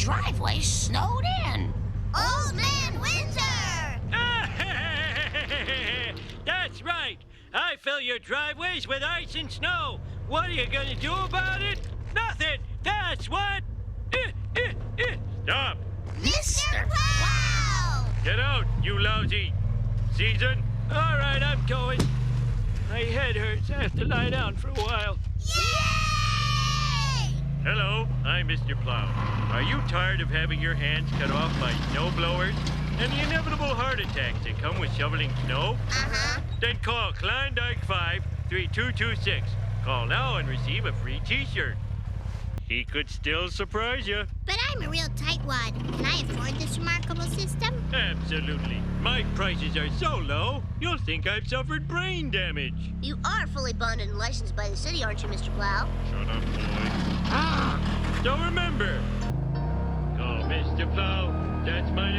driveway snowed in. Old Man Winter! That's right. I fill your driveways with ice and snow. What are you gonna do about it? Nothing. That's what. Stop. Mr. Plow! Get out, you lousy season. All right, I'm going. My head hurts. I have to lie down for a while. Yay! Hello, I'm Mr. Plow. Are you tired of having your hands cut off by snow blowers and the inevitable heart attacks that come with shoveling snow? Uh-huh. Then call Klondike 53226. Call now and receive a free t-shirt. He could still surprise you. But I'm a real tightwad. Can I afford this remarkable system? Absolutely. My prices are so low, you'll think I've suffered brain damage. You are fully bonded and licensed by the city, aren't you, Mr. Plow? Shut up, boy. So remember, call Mr. Plow. That's my